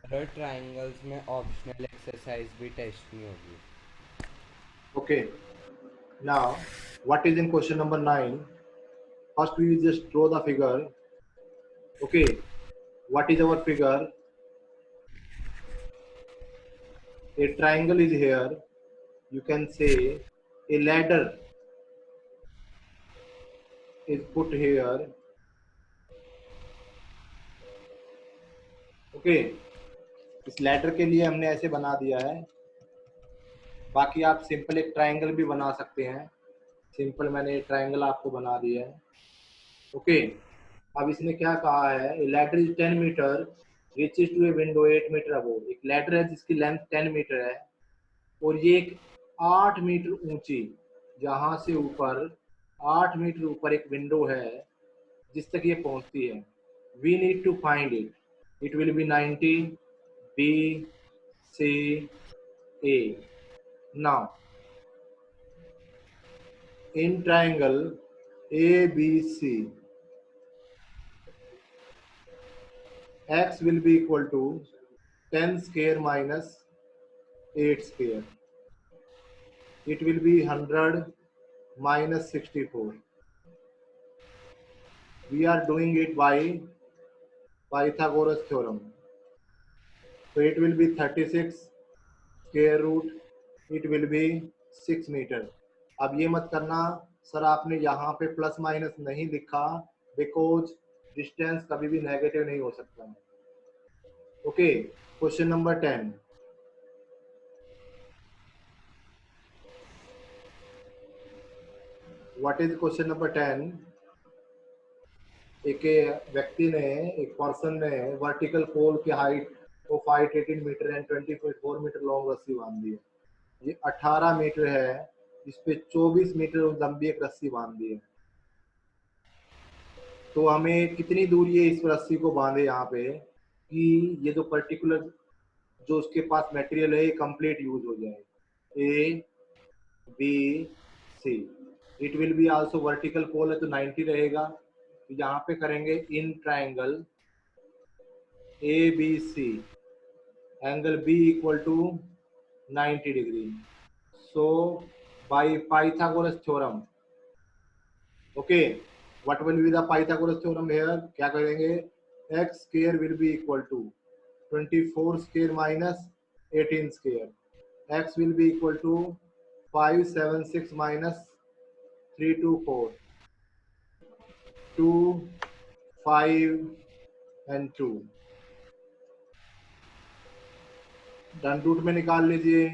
Sir triangles में optional exercise भी test नहीं होगी। Okay, now what is in question number 9? First, we will just draw the figure. Okay, what is our figure? A triangle is here. You can say a ladder is put here. Okay, इस ladder के लिए हमने ऐसे बना दिया है। बाकी आप सिंपल एक ट्रायंगल भी बना सकते हैं। सिंपल मैंने ट्रायंगल आपको बना दिया है। ओके, अब इसने क्या कहा है, ladder is 10 meter reaches to a window 8 meter above. एक लैडर है जिसकी लेंथ 10 मीटर है और ये एक 8 मीटर ऊंची, जहां से ऊपर 8 मीटर ऊपर एक विंडो है जिस तक ये पहुंचती है। We need to find it. It will be 90 B C A. Now in triangle ABC, x will be equal to 10 square minus 8 square. It will be 100 minus 64. We are doing it by Pythagoras theorem. So it will be 36 square root. It will be 6 meter. अब ये मत करना sir आपने यहाँ पे plus minus नहीं लिखा, because distance कभी भी नेगेटिव नहीं हो सकता। Okay, question number 10। What is question number 10? एक व्यक्ति ने, एक पर्सन ने वर्टिकल पोल की हाइट को 518 मीटर एंड 24 मीटर लॉन्ग रस्सी बांध दी है। ये 18 मीटर है, इस पे 24 मीटर लंबी एक रस्सी बांध दी है। तो हमें कितनी दूर ये इस रस्सी को बांधे यहाँ पे कि ये जो पर्टिकुलर जो उसके पास मटेरियल है ये कंप्लीट यूज हो जाए। A B C. It will be also vertical pole है तो 90 रहेगा। तो यहाँ पे करेंगे in triangle A B C, angle B equal to 90 degree. So by Pythagoras theorem, okay, what will be the Pythagoras theorem here? क्या करेंगे, X square will be equal to 24 square minus 18 square. X will be equal to 576 minus 324, 2 5 and 2। Done root में निकाल लीजिए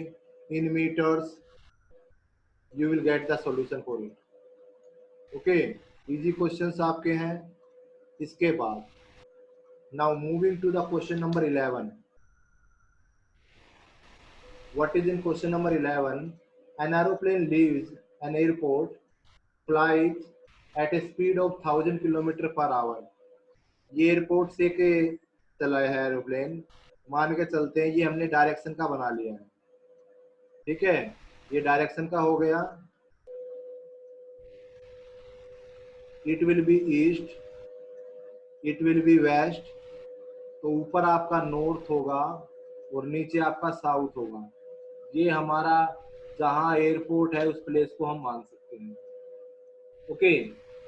in meters, you will get the solution for it. Okay, easy questions आपके हैं। इसके बाद now moving to the question number 11। What is in question number 11? An aeroplane leaves an airport flight at a speed of 1000 kilometer per hour. ये airport से के चला है aeroplane, मान के चलते हैं ये हमने डायरेक्शन का बना लिया है। ठीक है, ये डायरेक्शन का हो गया। It will be east, it will be west. तो ऊपर आपका नॉर्थ होगा और नीचे आपका साउथ होगा। ये हमारा जहाँ एयरपोर्ट है उस प्लेस को हम मान सकते हैं। ओके,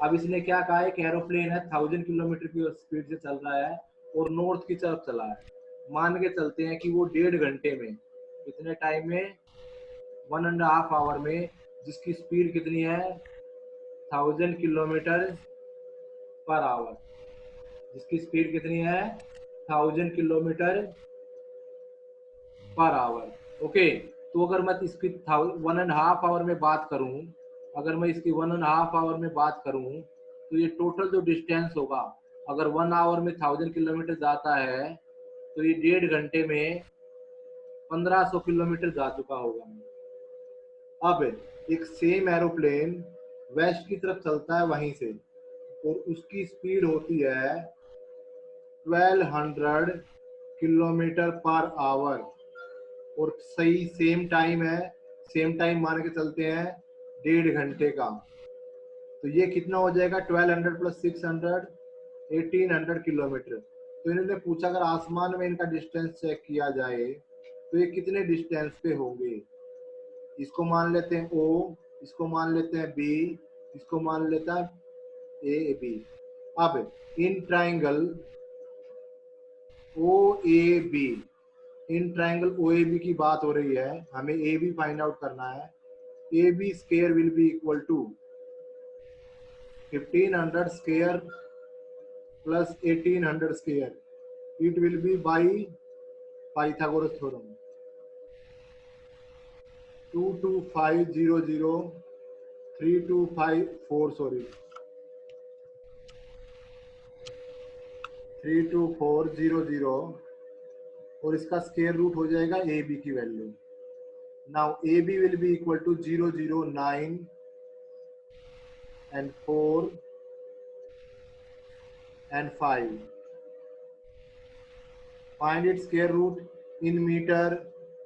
अब इसने क्या कहा है कि एरोप्लेन है 1000 किलोमीटर की स्पीड से चल रहा है और नॉर्थ की तरफ चला है। मान के चलते हैं कि वो 1.5 घंटे में, कितने टाइम में, 1.5 आवर में, जिसकी स्पीड कितनी है 1000 किलोमीटर पर आवर, जिसकी स्पीड कितनी है 1000 किलोमीटर पर आवर। ओके, तो अगर मैं इसकी 1.5 आवर में बात करूं, अगर मैं इसकी 1.5 आवर में बात करूं तो ये टोटल जो डिस्टेंस होगा, अगर 1 आवर में 1000 किलोमीटर जाता है तो ये 1.5 घंटे में 1500 किलोमीटर जा चुका होगा। अब एक सेम एरोप्लेन वेस्ट की तरफ चलता है वहीं से और उसकी स्पीड होती है 1200 किलोमीटर पर आवर और सही सेम टाइम है, सेम टाइम मान के चलते हैं 1.5 घंटे का। तो ये कितना हो जाएगा 1200 प्लस 600, 1800 किलोमीटर। तो इन्होंने पूछा अगर आसमान में इनका डिस्टेंस चेक किया जाए तो ये कितने डिस्टेंस पे होंगे। इसको मान लेते हैं ओ, इसको मान लेते हैं बी, इसको मान लेता है ए बी। अब in triangle O A B, in triangle O A B की बात हो रही है, हमें ए बी फाइंड आउट करना है। A B square will be equal to 1500 square plus 1800 square, it will be by Pythagoras theorem 22500 3254 sorry 32400 और इसका स्क्वायर रूट हो जाएगा ए बी की value. Now A B will be equal to 009 and 4 and 5. Find its square root in meter.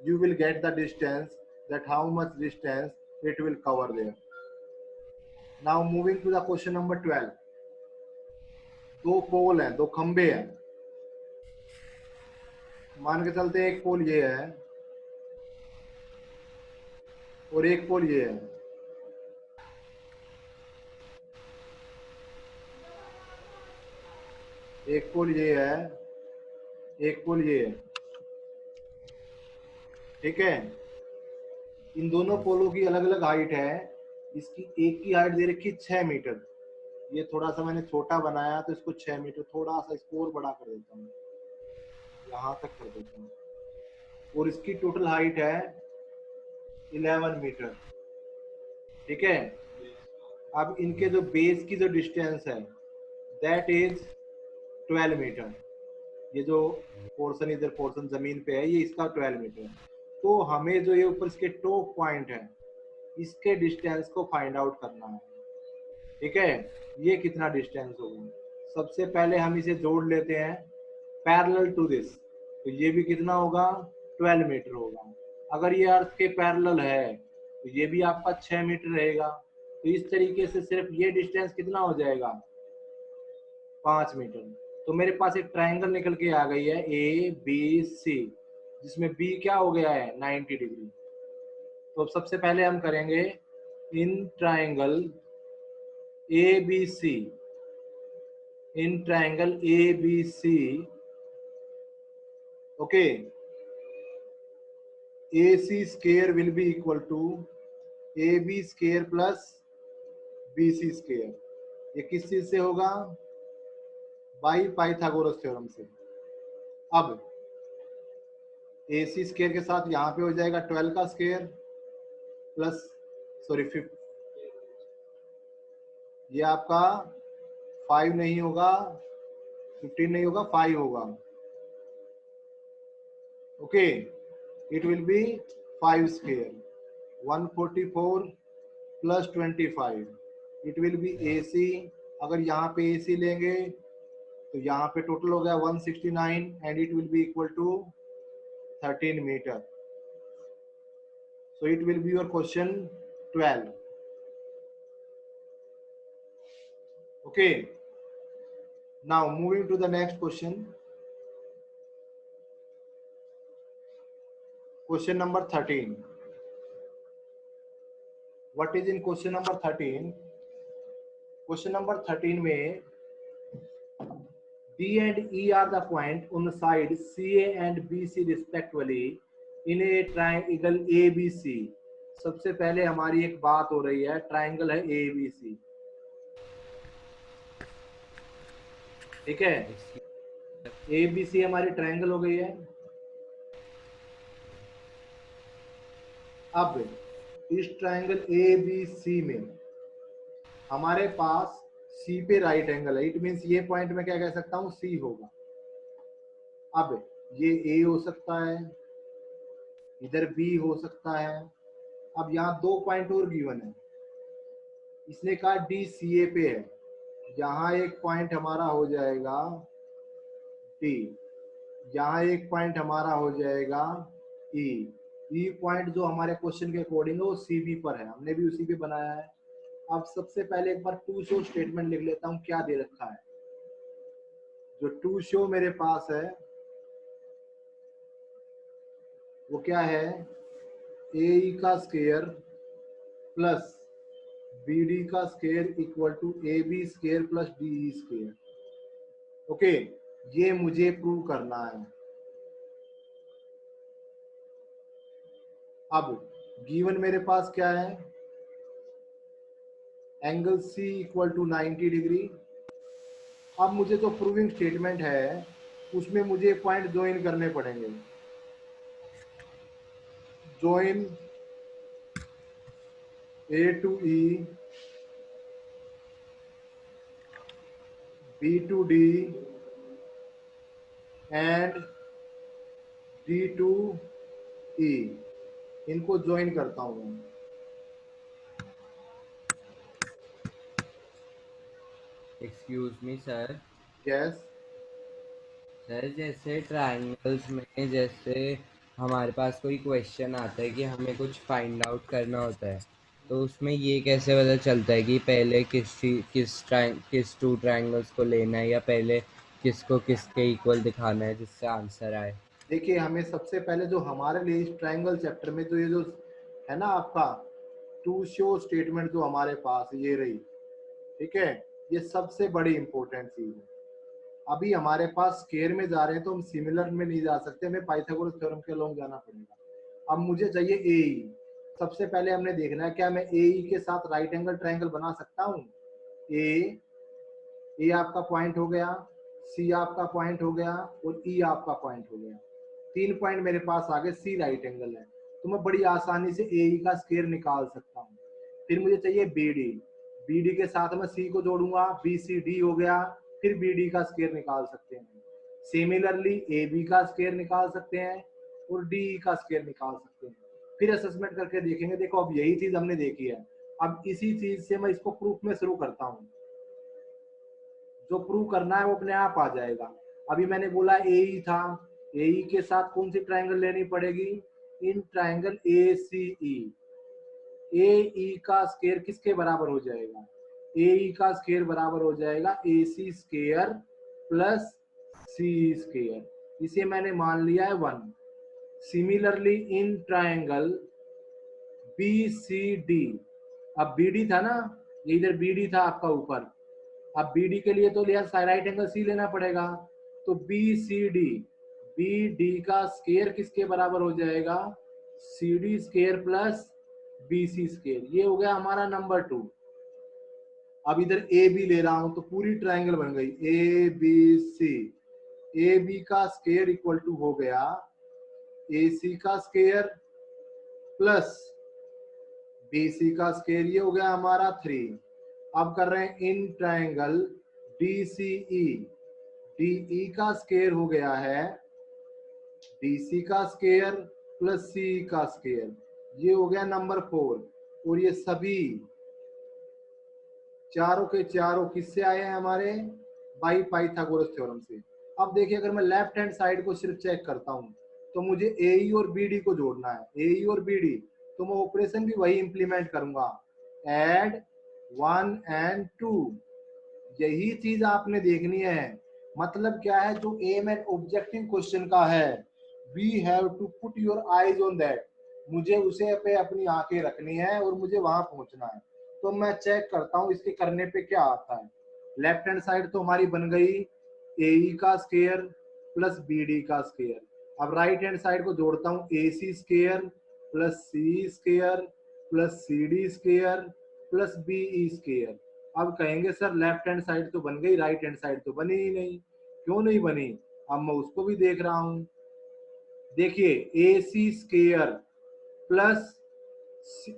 You will get the distance, that how much distance it will cover there. Now moving to the question number 12. दो पोल हैं, दो खंबे हैं, मान के चलते एक पोल ये है और एक पोल ये है। एक पोल ये है, एक पोल ये है, ठीक है। इन दोनों पोलों की अलग अलग हाइट है। इसकी एक की हाइट दे रखी 6 मीटर। ये थोड़ा सा मैंने छोटा बनाया तो इसको 6 मीटर, थोड़ा सा इसको और बड़ा कर देता हूँ, यहाँ तक कर देता हूँ। और इसकी टोटल हाइट है 11 मीटर, ठीक है। अब इनके जो बेस की जो डिस्टेंस है दैट इज 12 मीटर। ये जो पोर्शन इधर पोर्शन जमीन पे है ये इसका 12 मीटर। तो हमें जो ये ऊपर इसके टॉप पॉइंट है इसके डिस्टेंस को फाइंड आउट करना है, ठीक है। ये कितना डिस्टेंस होगा, सबसे पहले हम इसे जोड़ लेते हैं पैरेलल टू दिस। तो ये भी कितना होगा, 12 मीटर होगा। अगर ये अर्थ के पैरेलल है तो ये भी आपका 6 मीटर रहेगा। तो इस तरीके से सिर्फ ये डिस्टेंस कितना हो जाएगा, 5 मीटर। तो मेरे पास एक ट्रायंगल निकल के आ गई है ए बी सी, जिसमें बी क्या हो गया है 90 डिग्री। तो अब सबसे पहले हम करेंगे in triangle A B C, in triangle A B C, okay, A C square will be equal to A B square plus B C square. ये किस चीज से होगा, बाई पाइथागोरस थ्योरम से। अब ए सी स्क्वायर के साथ यहाँ पे हो जाएगा 12 का स्क्वायर प्लस सॉरी 5, ये आपका 5 नहीं होगा, 15 नहीं होगा, 5 होगा, okay. It will be 5 square 144 plus 25, it will be A C. अगर यहाँ पे ए सी लेंगे तो यहाँ पे टोटल हो गया 169 and it will be equal to 13 meter. So it will be your question 12, okay. Now moving to the next question, question number 13. What is in question number 13? Question number 13 में D and E are the point on the side CA and BC respectively in a triangle ABC. सबसे पहले हमारी एक बात हो रही है, triangle है ABC, ठीक है। ABC हमारी ट्रायंगल हो गई है। अब इस ट्रायंगल ABC में हमारे पास C पे राइट एंगल है, इट मींस ये पॉइंट में क्या कह सकता हूं, C होगा। अब ये A हो सकता है, इधर B हो सकता है। अब यहाँ दो पॉइंट और गिवन है, इसने कहा DCA पे है, यहाँ एक पॉइंट हमारा हो जाएगा D, यहाँ एक पॉइंट हमारा हो जाएगा E। E पॉइंट जो हमारे क्वेश्चन के अकॉर्डिंग है वो CB पर है, हमने भी उसी पे बनाया है। अब सबसे पहले एक बार टू शो स्टेटमेंट लिख लेता हूँ, क्या दे रखा है। जो टू शो मेरे पास है वो क्या है, ए का स्क्वायर प्लस बी डी का square equal to A B square plus D E square. Okay, ये मुझे प्रूव करना है। अब गिवन मेरे पास क्या है, angle C equal to 90 degree. अब मुझे जो प्रूविंग स्टेटमेंट है उसमें मुझे पॉइंट ज्वाइन करने पड़ेंगे। Join A to E, B to D and D to E, इनको ज्वाइन करता हूं मैं। Excuse me sir. Yes, sir जैसे ट्रायंगल्स में जैसे हमारे पास कोई क्वेश्चन आता है कि हमें कुछ फाइंड आउट करना होता है, तो उसमें ये कैसे पता चलता है कि पहले किस टू ट्रायंगल्स को लेना है या पहले किसको किसके इक्वल दिखाना है जिससे आंसर आए? देखिए हमें सबसे पहले जो हमारे लिए इस ट्रायंगल चैप्टर में जो ये जो है ना आपका टू शो स्टेटमेंट जो हमारे पास ये रही, ठीक है, ये सबसे बड़ी इंपॉर्टेंट चीज है। अभी हमारे पास स्क्वायर में जा रहे हैं तो हम सिमिलर में नहीं जा सकते, हमें पाइथागोरस थ्योरम के अलोंग जाना पड़ेगा। अब मुझे चाहिए ए। सबसे पहले हमने देखना है क्या मैं ए के साथ राइट एंगल ट्रायंगल बना सकता हूँ। ए आपका पॉइंट हो गया, सी आपका पॉइंट हो गया और ई आपका पॉइंट हो गया। 3 पॉइंट मेरे पास आ गए, सी राइट एंगल है तो मैं बड़ी आसानी से ए का स्क्वायर निकाल सकता हूँ। फिर मुझे चाहिए बी डी, बी डी के साथ मैं सी को जोड़ूंगा, बी सी डी हो गया, फिर बी डी का स्क्वायर निकाल सकते हैं। सिमिलरली ए बी का स्क्वायर निकाल सकते हैं और डी का स्क्वायर निकाल सकते हैं। फिर असेसमेंट करके देखेंगे। देखो अब यही चीज हमने देखी है, अब इसी चीज से मैं इसको प्रूफ में शुरू करता हूँ। जो प्रूव करना है वो अपने आप आ जाएगा। अभी मैंने बोला ए ई था, ए ई के साथ कौन सी ट्रायंगल लेनी पड़ेगी, इन ट्रायंगल ए सी ई। ए ई का स्क्वायर किसके बराबर हो जाएगा, ए ई का स्क्वायर बराबर हो जाएगा A C square plus C square. इसे मैंने मान लिया है 1। Similarly in triangle B C D, अब बी डी था ना, ये इधर बी डी था आपका ऊपर, अब बी डी के लिए तो लिया राइट एंगल सी लेना पड़ेगा, तो B C D, B D का स्क्वायर किसके बराबर हो जाएगा, C D square plus B C square. ये हो गया हमारा नंबर 2। अब इधर ए बी ले रहा हूं तो पूरी ट्रायंगल बन गई A B C. A B का स्क्वायर इक्वल टू हो गया ए सी का स्क्वायर प्लस बी सी का स्क्वायर, ये हो गया हमारा 3। अब कर रहे हैं in triangle D C E, D E का स्क्वायर हो गया है डी सी का स्क्वायर प्लस सी का स्क्वायर, ये हो गया नंबर 4। और ये सभी चारों के चारों किससे आए हैं हमारे, बाई पाइथागोरस थ्योरम से। अब देखिए अगर मैं लेफ्ट हैंड साइड को सिर्फ चेक करता हूं तो मुझे ए ई और बी डी को जोड़ना है, ए ई और बी डी, तो मैं ऑपरेशन भी वही इंप्लीमेंट करूंगा, एड 1 एंड 2। यही चीज आपने देखनी है। मतलब क्या है, जो एम एंड ऑब्जेक्टिव क्वेश्चन का है, we have to put your eyes on that, मुझे उसे पे अपनी आंखें रखनी है और मुझे वहां पहुंचना है। तो मैं चेक करता हूँ इसके करने पे क्या आता है। लेफ्ट हैंड साइड तो हमारी बन गई ए ई का स्क्वायर प्लस बी डी का स्क्वायर। अब राइट हैंड साइड को जोड़ता हूँ A C square plus C square plus C D square plus B E square. अब कहेंगे सर लेफ्ट हैंड साइड तो बन गई, राइट हैंड साइड तो बनी ही नहीं। क्यों नहीं बनी, अब मैं उसको भी देख रहा हूं। देखिए ए सी स्क्वायर प्लस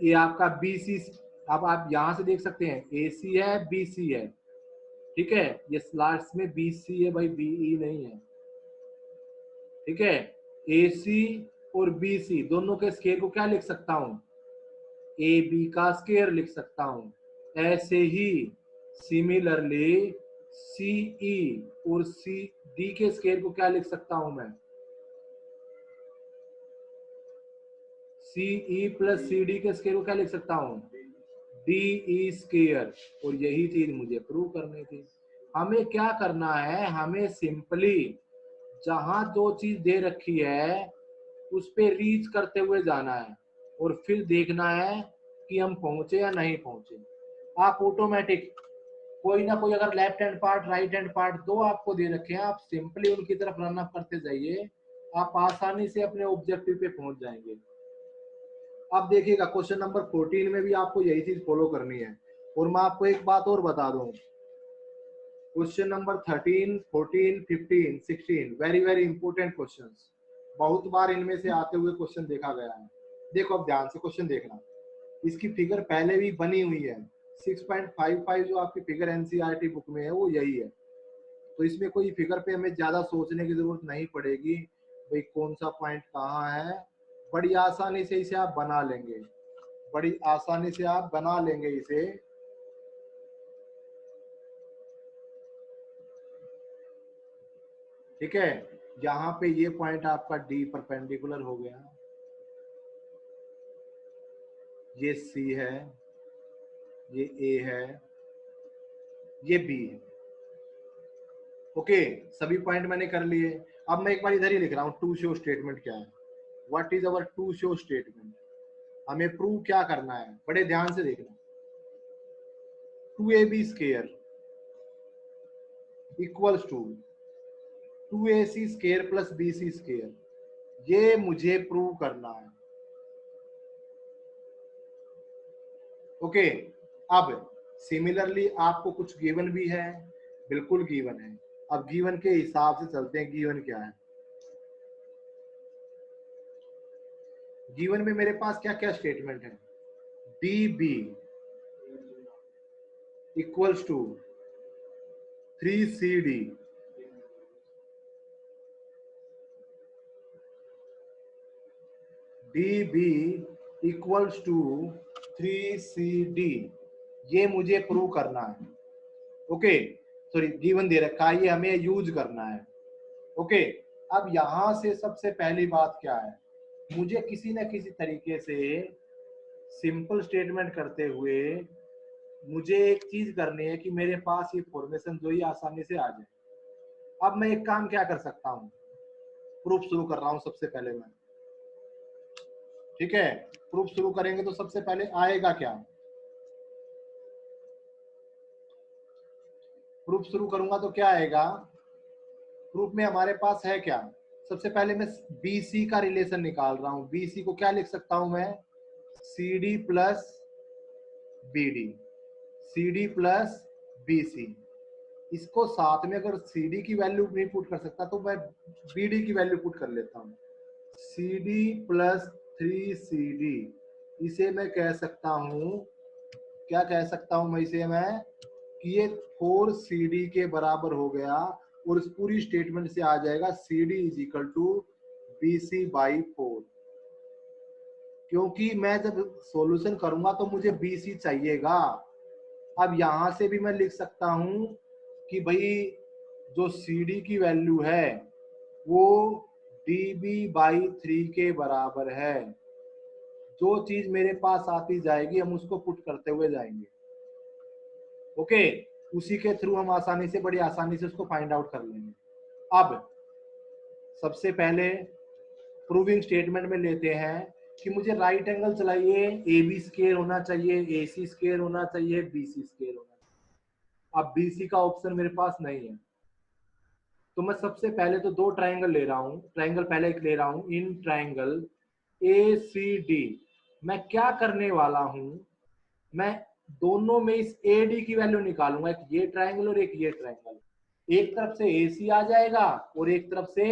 ये आपका बी सी, अब आप यहां से देख सकते हैं ए सी है बी सी है, ठीक है, ये स्लैश में बी सी है भाई, बी ई नहीं है, ठीक है। ए सी और बी सी दोनों के स्क्वायर को क्या लिख सकता हूं, ए बी का स्क्वायर लिख सकता हूं। ऐसे ही सिमिलरली सी ई और सी डी के स्क्वायर को क्या लिख सकता हूं मैं, सी ई प्लस सी डी के स्क्वायर को क्या लिख सकता हूं, डी ई स्क्वायर। और यही चीज मुझे प्रूव करनी थी। हमें क्या करना है, हमें सिंपली जहां जो चीज दे रखी है उस पे रीच करते हुए जाना है और फिर देखना है कि हम पहुंचे या नहीं पहुंचे। आप ऑटोमेटिक कोई ना कोई अगर left hand part right hand part दो आपको दे रखे हैं, आप सिंपली उनकी तरफ रन अप करते जाइए, आप आसानी से अपने ऑब्जेक्टिव पे पहुंच जाएंगे। अब देखिएगा क्वेश्चन नंबर 14 में भी आपको यही चीज फॉलो करनी है। और मैं आपको एक बात और बता दूं, question number 13, 14, 15, 16 very very important questions, बहुत बार इनमें से आते हुए क्वेश्चन देखा गया है। देखो अब ध्यान से क्वेश्चन देखना, इसकी फिगर पहले भी बनी हुई है, 6.55 जो आपकी फिगर एनसीईआरटी बुक में है वो यही है। तो इसमें कोई फिगर पे हमें ज्यादा सोचने की जरूरत नहीं पड़ेगी, भाई कौन सा पॉइंट कहाँ है, बड़ी आसानी से इसे आप बना लेंगे, बड़ी आसानी से आप बना लेंगे इसे। ठीक है, यहाँ पे ये पॉइंट आपका डी परपेंडिकुलर हो गया, ये सी है, ये ए है, ये बी है। ओके, सभी पॉइंट मैंने कर लिए। अब मैं एक बार इधर ही लिख रहा हूँ टू शो स्टेटमेंट क्या है, what is our to show statement. हमें प्रूव क्या करना है, बड़े ध्यान से देखना। 2ab square equals to 2ac square plus bc square, ये मुझे प्रूव करना है। ओके, अब सिमिलरली आपको कुछ गिवन भी है, बिल्कुल गिवन है। अब गिवन के हिसाब से चलते हैं, गिवन क्या है। गिवन में मेरे पास क्या क्या स्टेटमेंट है, db equals to 3cd, db equals to 3cd, ये मुझे प्रूव करना है। ओके, सॉरी गिवन दे रखा है, ये हमें यूज करना है। ओके, अब यहां से सबसे पहली बात क्या है, मुझे किसी न किसी तरीके से सिंपल स्टेटमेंट करते हुए मुझे एक चीज करनी है कि मेरे पास ये फॉर्मेशन जो ही आसानी से आ जाए। अब मैं एक काम क्या कर सकता हूँ, प्रूफ शुरू कर रहा हूँ सबसे पहले मैं। ठीक है, प्रूफ शुरू करेंगे तो सबसे पहले आएगा क्या, प्रूफ शुरू करूंगा तो क्या आएगा, प्रूफ में हमारे पास है क्या, सबसे पहले मैं BC का रिलेशन निकाल रहा हूं। BC को क्या लिख सकता हूं मैं, CD plus BD, CD plus BC। इसको साथ में अगर CD की वैल्यू नहीं पुट कर सकता तो मैं BD की वैल्यू पुट कर लेता हूं, CD प्लस 3CD। इसे मैं कह सकता हूं, क्या कह सकता हूं मैं इसे, मैं कि ये 4CD के बराबर हो गया। और इस पूरी स्टेटमेंट से आ जाएगा CD is equal to BC by 4, क्योंकि मैं जब सॉल्यूशन करूंगा तो मुझे BC चाहिएगा। अब यहां से भी मैं लिख सकता हूं कि भाई जो CD की वैल्यू है वो DB बाई 3 के बराबर है। जो चीज मेरे पास आती जाएगी हम उसको पुट करते हुए जाएंगे। ओके, उसी के थ्रू हम आसानी से, बड़ी आसानी से उसको फाइंड आउट कर लेंगे। अब सबसे पहले प्रूविंग स्टेटमेंट में लेते हैं कि मुझे राइट एंगल चलाइए, AB स्क्वायर होना चाहिए, AC स्क्वायर होना चाहिए, BC स्क्वायर होना चाहिए। अब BC का ऑप्शन मेरे पास नहीं है, तो मैं सबसे पहले तो दो ट्राइंगल ले रहा हूं, ट्राइंगल पहले एक ले रहा हूं, इन ट्राइंगल ACD। मैं क्या करने वाला हूं, मैं दोनों में इस AD की वैल्यू निकालूंगा, एक ये ट्राइंगल और एक ये ट्राइंगल। एक तरफ से AC आ जाएगा और एक तरफ से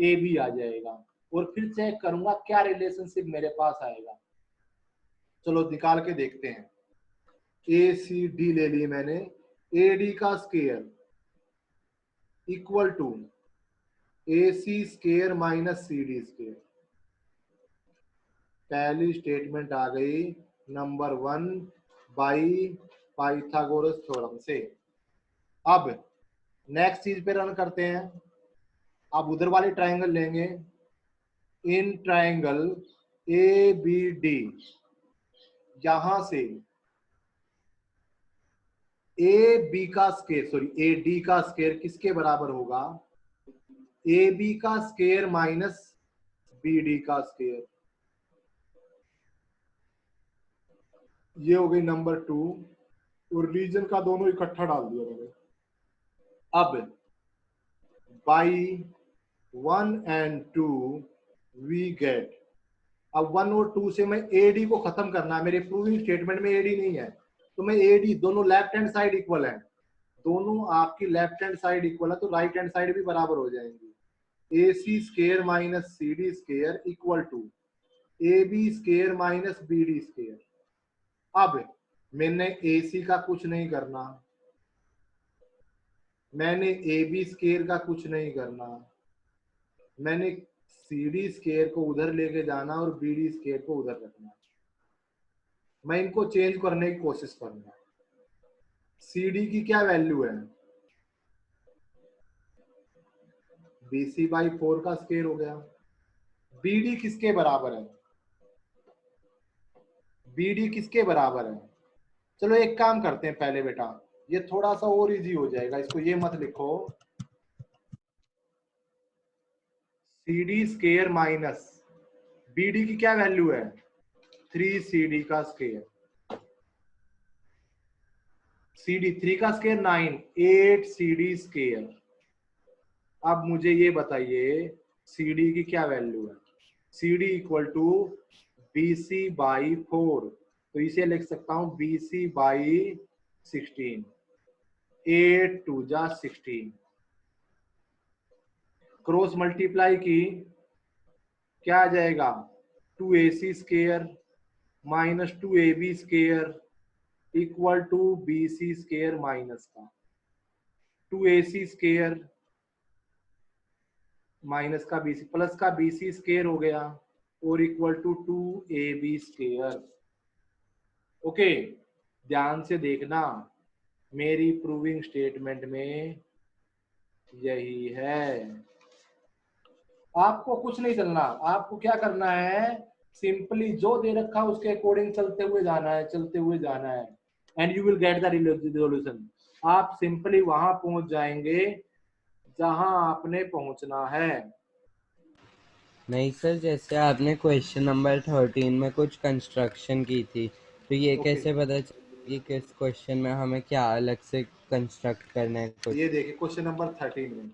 AB आ जाएगा, और फिर चेक करूंगा क्या रिलेशनशिप मेरे पास आएगा। चलो निकाल के देखते हैं। ACD ले ली मैंने, AD का square equal to AC square minus CD square. पहली स्टेटमेंट आ गई नंबर 1 बाई पाइथागोरस थ्योरम से। अब नेक्स्ट चीज पे रन करते हैं। अब उधर वाली ट्राइंगल लेंगे, इन ट्राइंगल ABD, यहां से ए बी का स्केयर, सॉरी ए डी का स्केयर किसके बराबर होगा? ए बी का स्केयर माइनस बी डी का स्केयर। ये हो गई नंबर 2, और रीजन का दोनों इकट्ठा डाल दिया मैंने। अब बाई 1 and 2 वी गेट, अब 1 और 2 से मैं एडी को खत्म करना है, मेरे प्रूविंग स्टेटमेंट में एडी नहीं है, तो मैं एडी, दोनों लेफ्ट हैंड साइड इक्वल है, दोनों आपकी लेफ्ट हैंड साइड इक्वल है, तो राइट हैंड साइड भी बराबर हो जाएंगी। A C square minus C D square equal to A B square minus B D square. अब मैंने ए सी का कुछ नहीं करना, मैंने ए बी स्केयर का कुछ नहीं करना, मैंने सी डी स्केयर को उधर लेके जाना और बी डी स्केयर को उधर रखना, मैं इनको चेंज करने की कोशिश करूंगा। सी डी की क्या वैल्यू है? बी सी बाई 4 का स्केयर हो गया। बी डी किसके बराबर है? बी डी किसके बराबर है? चलो एक काम करते हैं पहले बेटा, ये थोड़ा सा और इजी हो जाएगा, इसको ये मत लिखो, C D square minus B D की क्या वैल्यू है? 3 सी डी का स्केयर, सी डी 3 का स्केयर 9, 8 सी डी स्केयर। अब मुझे ये बताइए सी डी की क्या वैल्यू है? C D equal to B C by 4, तो इसे लिख सकता हूं बी सी बाई 16, 8 2 जा 16, क्रॉस मल्टीप्लाई की क्या आ जाएगा? 2 A C square minus 2 A B square equal to B C square minus का 2 ए सी स्केयर माइनस का बी सी प्लस का बी सी स्केयर हो गया और equal to 2 A B square. Okay, ध्यान से देखना, मेरी प्रूविंग स्टेटमेंट में यही है। आपको कुछ नहीं चलना, आपको क्या करना है, सिंपली जो दे रखा है उसके अकॉर्डिंग चलते हुए जाना है, चलते हुए जाना है, and you will get the resolution. आप सिंपली वहां पहुंच जाएंगे जहां आपने पहुंचना है। नहीं सर, जैसे आपने क्वेश्चन नंबर 13 में कुछ कंस्ट्रक्शन की थी, तो ये ओके, कैसे पता चलेगा कि किस क्वेश्चन में हमें क्या अलग से कंस्ट्रक्ट करना है कुछ? ये देखिए क्वेश्चन नंबर 13 में,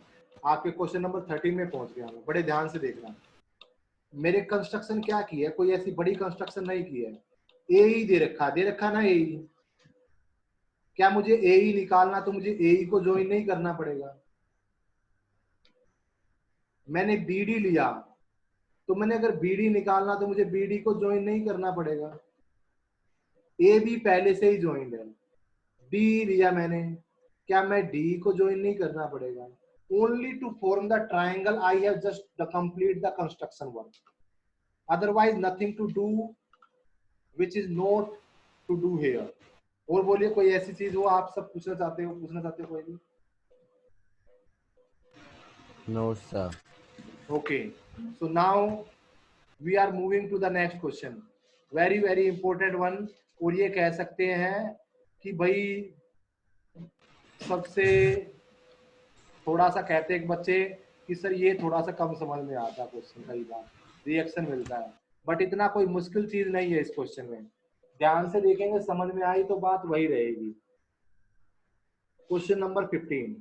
आपके क्वेश्चन नंबर 13 में पहुंच गया मैं, बड़े ध्यान से देखना। मेरे कंस्ट्रक्शन क्या की है, कोई ऐसी बड़ी कंस्ट्रक्शन नहीं की है, ए ही दे रखा ना ए ही। क्या मुझे ए ही निकालना, तो मुझे ए ही को ज्वाइन नहीं करना पड़ेगा। मैंने बी डी लिया, तो मैंने अगर बी डी निकालना तो मुझे बी डी को ज्वाइन नहीं करना पड़ेगा, ए बी पहले से ही ज्वाइंड है। डी लिया मैंने, क्या मैं डी को ज्वाइन नहीं करना पड़ेगा? Only to form the triangle I have just the complete the construction work, otherwise nothing to do which is not to do here. और बोलिए कोई ऐसी चीज हो आप सब पूछना चाहते हो, कोई भी? No sir. Okay, so now we are moving to the next question, very very important one. और ये कह सकते हैं कि भाई सबसे थोड़ा सा कहते हैं बच्चे कि सर ये थोड़ा सा कम समझ में आता है क्वेश्चन, कई बार रिएक्शन मिलता है, बट इतना कोई मुश्किल चीज नहीं है इस क्वेश्चन में, ध्यान से देखेंगे समझ में आई तो बात वही रहेगी। Question number 15,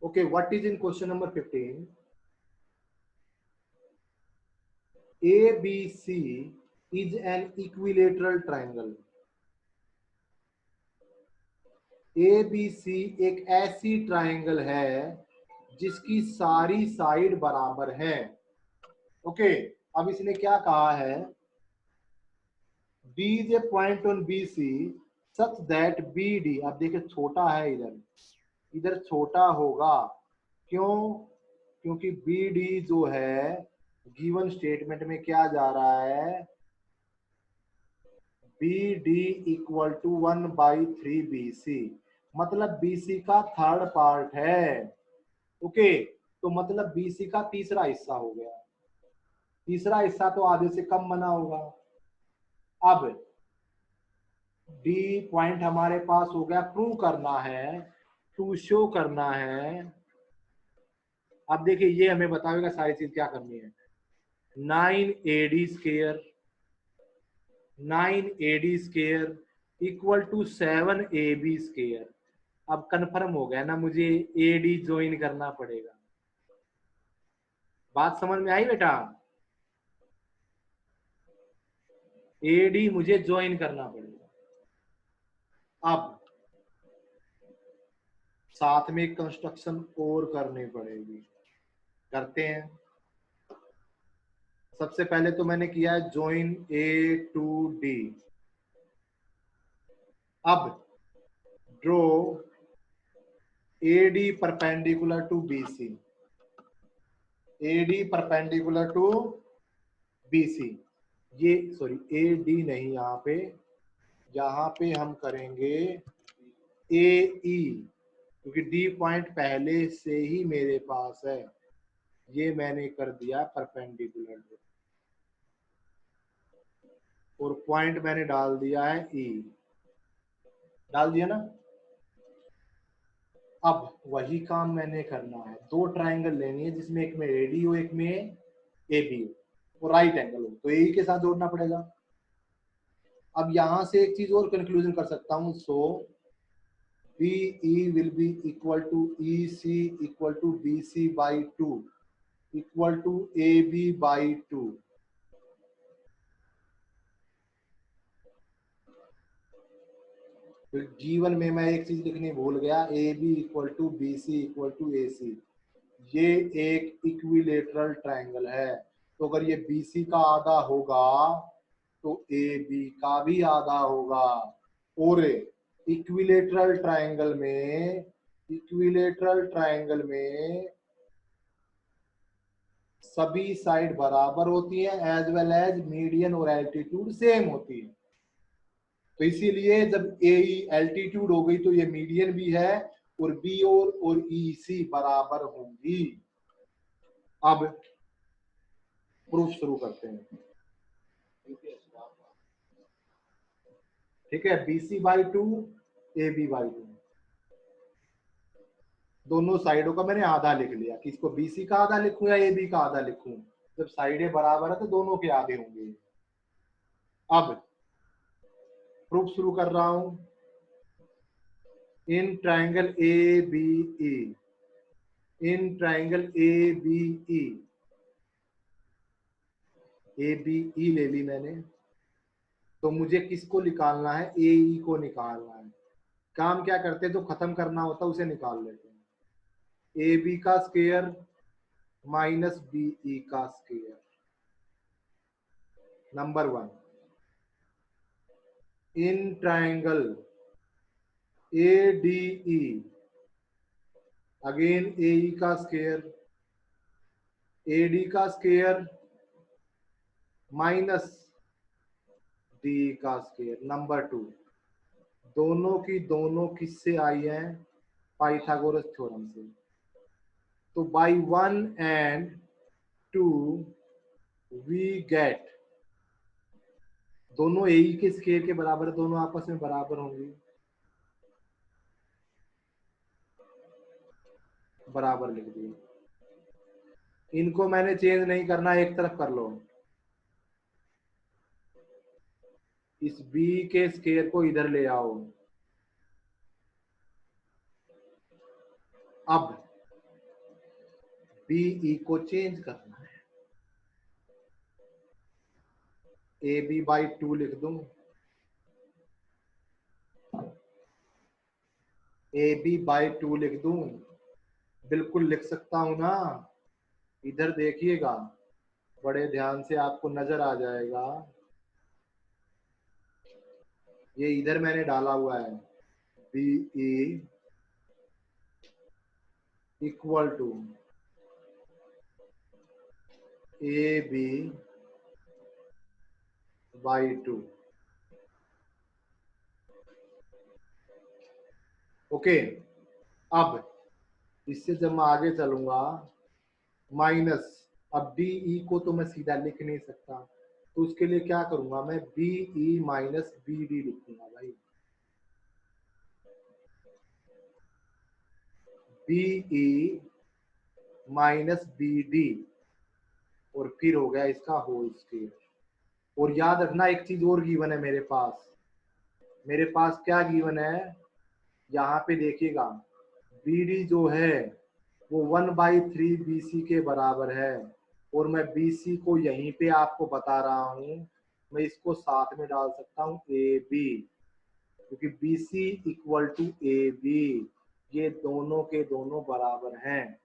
okay, what is in question number 15? ABC is an equilateral triangle. ABC एक ऐसी ट्राइंगल है जिसकी सारी साइड बराबर है। ओके, अब इसने क्या कहा है, B is a point on BC such that BD, अब देखिए छोटा है, इधर छोटा होगा, क्यों? क्योंकि BD जो है गिवन स्टेटमेंट में क्या जा रहा है, BD इक्वल टू 1/3 BC, मतलब BC का थर्ड पार्ट है। ओके, तो मतलब BC का तीसरा हिस्सा हो गया। तीसरा हिस्सा तो आधे से कम बना होगा। अब डी पॉइंट हमारे पास हो गया, प्रूव करना है, टू शो करना है। अब देखिए ये हमें बताएगा सारी चीज क्या करनी है। 9AD square equal to 7AB square. अब कंफर्म हो गया ना, मुझे एडी ज्वाइन करना पड़ेगा। बात समझ में आई बेटा? एडी मुझे ज्वाइन करना पड़ेगा। अब साथ में कंस्ट्रक्शन और करनी पड़ेगी, करते हैं। सबसे पहले तो मैंने किया है ज्वाइन ए टू डी। अब draw AD perpendicular to BC, AD perpendicular to BC. ये सॉरी एडी नहीं, यहाँ पे हम करेंगे ए ई, क्योंकि डी पॉइंट पहले से ही मेरे पास है। ये मैंने कर दिया परपेंडिकुलर और पॉइंट मैंने डाल दिया है ई, डाल दिया ना। अब वही काम मैंने करना है, दो ट्राइंगल लेनी है जिसमें एक में एडी हो एक में ए बी हो और राइट एंगल हो, तो ए के साथ जोड़ना पड़ेगा। अब यहां से एक चीज और कंक्लूजन कर सकता हूं, सो BE will be equal to EC equal to BC by 2 equal to AB by 2। तो G1 में मैं एक चीज लिखनी भूल गया, AB equal to BC equal to AC। ये एक इक्विलेटरल ट्रायंगल है, तो अगर ये BC का आधा होगा तो AB का भी आधा होगा। और इक्विलेटरल ट्रायंगल में सभी साइड बराबर होती है, एज वेल एज मीडियन और एल्टीट्यूड सेम होती है। तो इसीलिए जब ए एल्टीट्यूड हो गई तो ये मीडियन भी है और बी और ई सी बराबर होंगी। अब प्रूफ शुरू करते हैं। ठीक है, BC बाई 2 AB बाई 2, दोनों साइडों का मैंने आधा लिख लिया कि इसको BC का आधा लिखूं या AB का आधा लिखूं। जब साइडें बराबर है तो दोनों के आधे होंगे। अब प्रूफ शुरू कर रहा हूं। In triangle ABE, in triangle ABE, ABE ले ली मैंने, तो मुझे किसको निकालना है? AE को निकालना है। काम क्या करते हैं, जो खत्म करना होता है उसे निकाल लेते हैं। AB का स्क्वायर माइनस BE का square, number 1। In triangle ADE, again AE का स्क्वायर, AD का स्क्वायर माइनस DE का स्क्वायर, नंबर 2। दोनों की दोनों किससे आई हैं? पाइथागोरस थ्योरम से। तो बाई 1 and 2 वी गेट, दोनों AE के स्क्वायर के बराबर, दोनों आपस में बराबर होंगी, बराबर लिख दिए। इनको मैंने चेंज नहीं करना, एक तरफ कर लो। इस B के स्क्वायर को इधर ले आओ। अब BE को चेंज करना है, AB बाई 2 लिख दूं, AB बाई 2 लिख दूं, बिल्कुल लिख सकता हूं ना। इधर देखिएगा, बड़े ध्यान से आपको नजर आ जाएगा। ये इधर मैंने डाला हुआ है, BE equal to AB by 2। Okay, अब इससे जब मैं आगे चलूंगा, माइनस, अब डी ई को तो मैं सीधा लिख नहीं सकता, तो उसके लिए क्या करूंगा मैं, B E minus B D लिखूंगा भाई। B E minus B D और फिर हो गया इसका होल स्क्वायर। और याद रखना एक चीज और गिवन है मेरे पास, मेरे पास क्या गिवन है, यहाँ पे देखिएगा बी डी जो है वो 1/3 बी सी के बराबर है, और मैं बी सी को यहीं पे आपको बता रहा हूँ, मैं इसको साथ में डाल सकता हूँ ए बी, क्योंकि B C equal to A B, ये दोनों के दोनों बराबर हैं।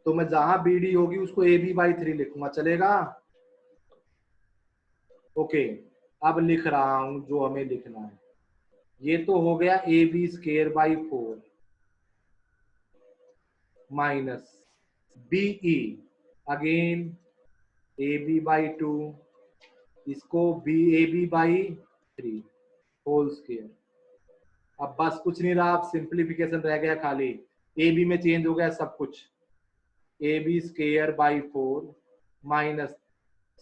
तो मैं जहां बी डी होगी उसको ए बी बाई 3 लिखूंगा, चलेगा? ओके, अब लिख रहा हूं जो हमें लिखना है। ये तो हो गया A B square by 4 minus B E again A B by 2, इसको B A B by 3 whole square. अब बस कुछ नहीं रहा, अब सिंप्लीफिकेशन रह गया खाली, ए बी में चेंज हो गया सब कुछ, A B square by 4 minus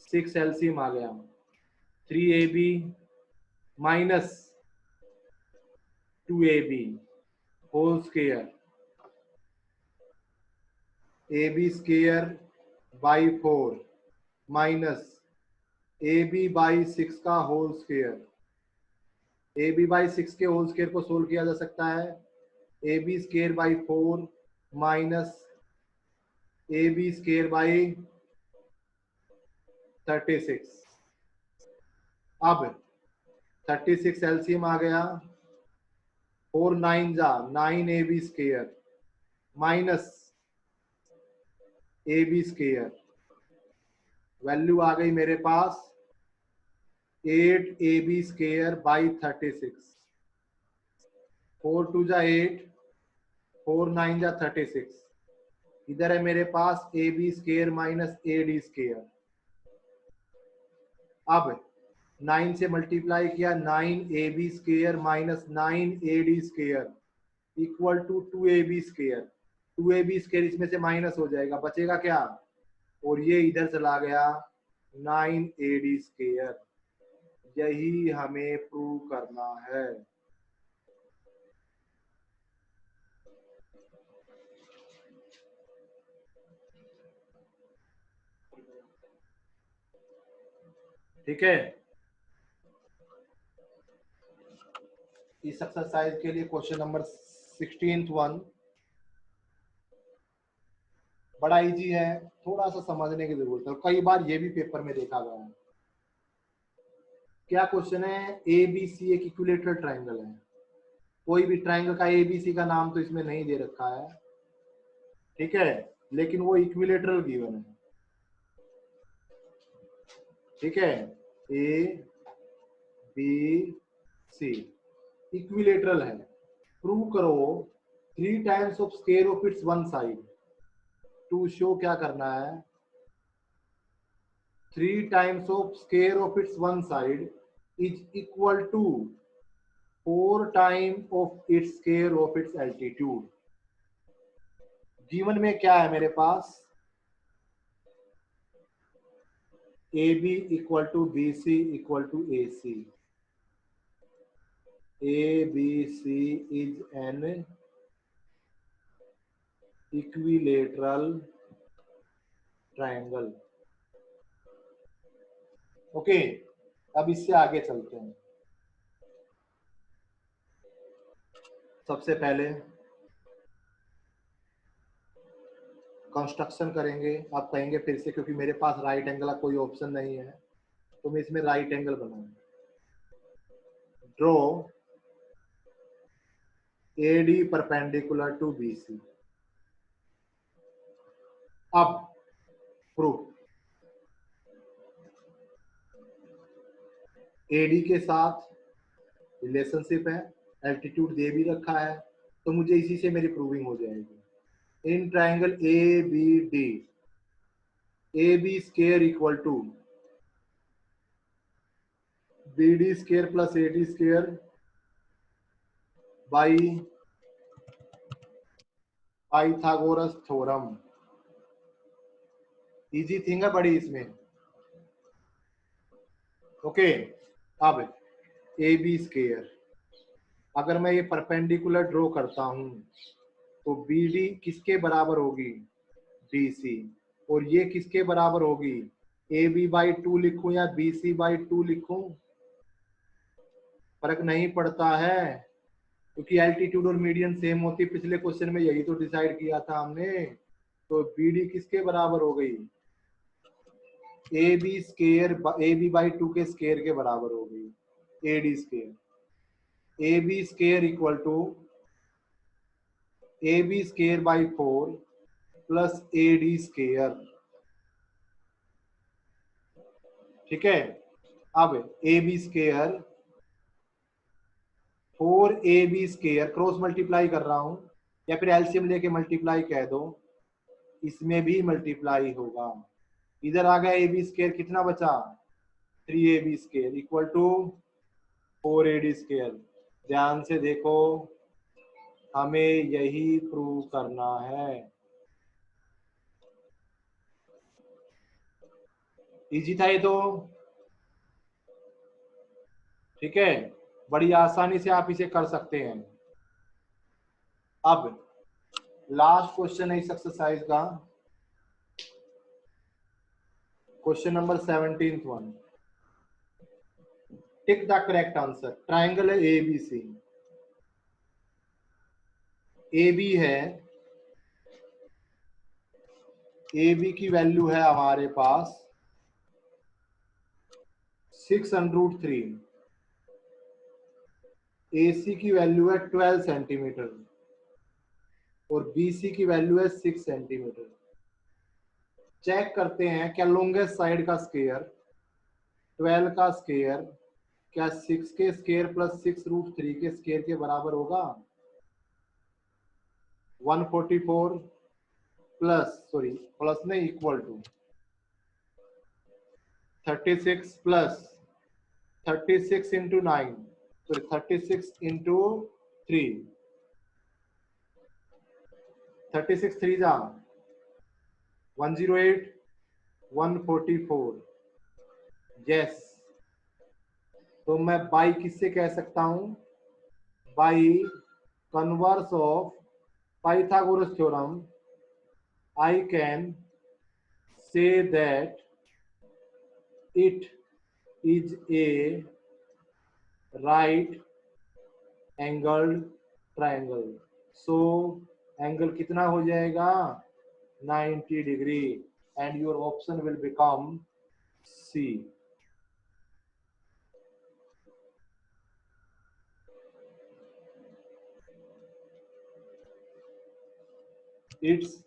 6 LCM आ गया 3ab minus 2ab whole square, A B square by 4 minus A B by 6 का whole square. A B by 6 के होल स्केयर को सोल्व किया जा सकता है, A B square by 4 minus A B square by 36। अब 36 एलसीएम आ गया, 4 9 जा 9 A B square minus A B square, value आ गई मेरे पास 8 ए बी स्केयर बाई 36, 4 2 जा 8, 4 9 जा 36, इधर है मेरे पास A B square minus A D square. अब 9 से मल्टीप्लाई किया, 9 A B square minus 9 A D square equal to 2 A B square. 2 A B square इसमें से माइनस हो जाएगा, बचेगा क्या, और ये इधर चला गया 9 ए डी स्केयर। यही हमें प्रूव करना है। ठीक है, इस एक्सरसाइज के लिए क्वेश्चन नंबर 16th वन बड़ा इजी है, थोड़ा सा समझने की जरूरत है, कई बार ये भी पेपर में देखा गया है। क्या क्वेश्चन है, ए बी सी एक इक्विलेटरल ट्राइंगल है, कोई भी ट्राइंगल का ए बी सी का नाम तो इसमें नहीं दे रखा है, ठीक है, लेकिन वो इक्विलेटरल गिवन है, ठीक है, ए बी सी इक्विलेटरल है, प्रूव करो 3 times of square of its one side. To show क्या करना है, 3 times of square of its one side is equal to 4 time of its square of its altitude. Given में क्या है मेरे पास, A B equal to B C equal to A C, A B C is an equilateral triangle. Okay, अब इससे आगे चलते हैं। सबसे पहले कंस्ट्रक्शन करेंगे, आप कहेंगे फिर से क्योंकि मेरे पास राइट एंगल का कोई ऑप्शन नहीं है, तो मैं इसमें राइट एंगल बनाऊंगा। Draw A D perpendicular to B C. अब प्रूफ, ए डी के साथ रिलेशनशिप है, एल्टीट्यूड दे भी रखा है, तो मुझे इसी से मेरी प्रूविंग हो जाएगी। In triangle A B D, A B square equal to B D square plus A D square by Pythagoras theorem. Easy thing है बड़ी इसमें। ओके, अब ए बी स्केयर, अगर मैं ये परपेंडिकुलर ड्रॉ करता हूं तो बी डी किसके बराबर होगी, बी सी, और ये किसके बराबर होगी, ए बी बाई 2 लिखूं या बी सी बाई 2 लिखूं, फर्क नहीं पड़ता है, क्योंकि एल्टीट्यूड और मीडियन सेम होती, पिछले क्वेश्चन में यही तो डिसाइड किया था हमने। तो बी डी किसके बराबर हो गई, A B square, A B by 2 के स्केयर के बराबर हो गई, A D square, A B square equal to A B square by 4 plus A D square. ठीक है, अब A B square 4 A B square cross multiply कर रहा हूं, या फिर एलसीएम लेके मल्टीप्लाई कह दो, इसमें भी मल्टीप्लाई होगा। इधर आ गया ए बी स्केयर, कितना बचा 3 A B square equal to 4 A D square. ध्यान से देखो, हमें यही प्रूव करना है। इजी था ये तो, ठीक है, बड़ी आसानी से आप इसे कर सकते हैं। अब लास्ट क्वेश्चन है इस एक्सरसाइज का, question number 17th one. Tick the correct answer. Triangle है A B C, A B है, ए बी की वैल्यू है हमारे पास 6√3, ए सी की वैल्यू है 12 सेंटीमीटर और बी सी की वैल्यू है 6 सेंटीमीटर। चेक करते हैं क्या लॉन्गेस्ट साइड का स्केयर 12 का स्केयर क्या 6 के स्केयर प्लस 6√3 के स्केयर के बराबर होगा। 144 प्लस नहीं equal to 36 plus 36 into 9, 36 into 3, 36 3 जा 108, 144। यस, तो मैं बाई किससे कह सकता हूं, by converse of Pythagoras theorem I can say that it is a right angled triangle। so angle कितना हो जाएगा 90 degree and your option will become C। it's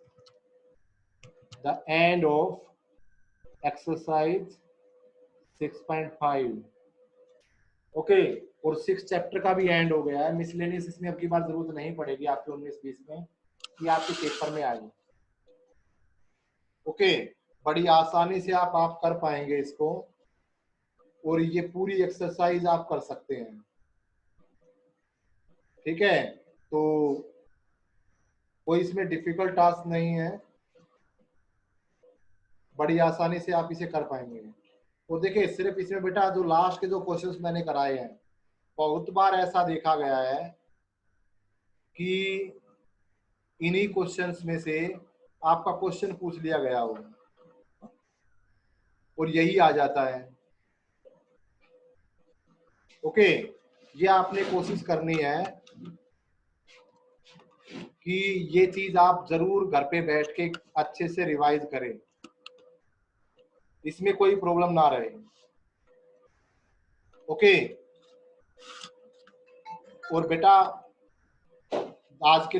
the end of exercise 6.5। Okay, और 6 chapter का भी and हो गया है। Miscellaneous इसमें अब की बार जरूरत नहीं पड़ेगी आपके 19-20 में, कि आपके पेपर में आएगी। ओके, बड़ी आसानी से आप कर पाएंगे इसको, और ये पूरी एक्सरसाइज आप कर सकते हैं। ठीक है, तो कोई इसमें डिफिकल्ट टास्क नहीं है, बड़ी आसानी से आप इसे कर पाएंगे। और देखिए सिर्फ इसमें बेटा जो लास्ट के जो क्वेश्चंस मैंने कराए हैं, बहुत बार ऐसा देखा गया है कि इन्हीं क्वेश्चंस में से आपका क्वेश्चन पूछ लिया गया हो और यही आ जाता है। ओके, ये आपने कोशिश करनी है कि ये चीज आप जरूर घर पे बैठ के अच्छे से रिवाइज करें, इसमें कोई प्रॉब्लम ना रहे। ओके, और बेटा आज के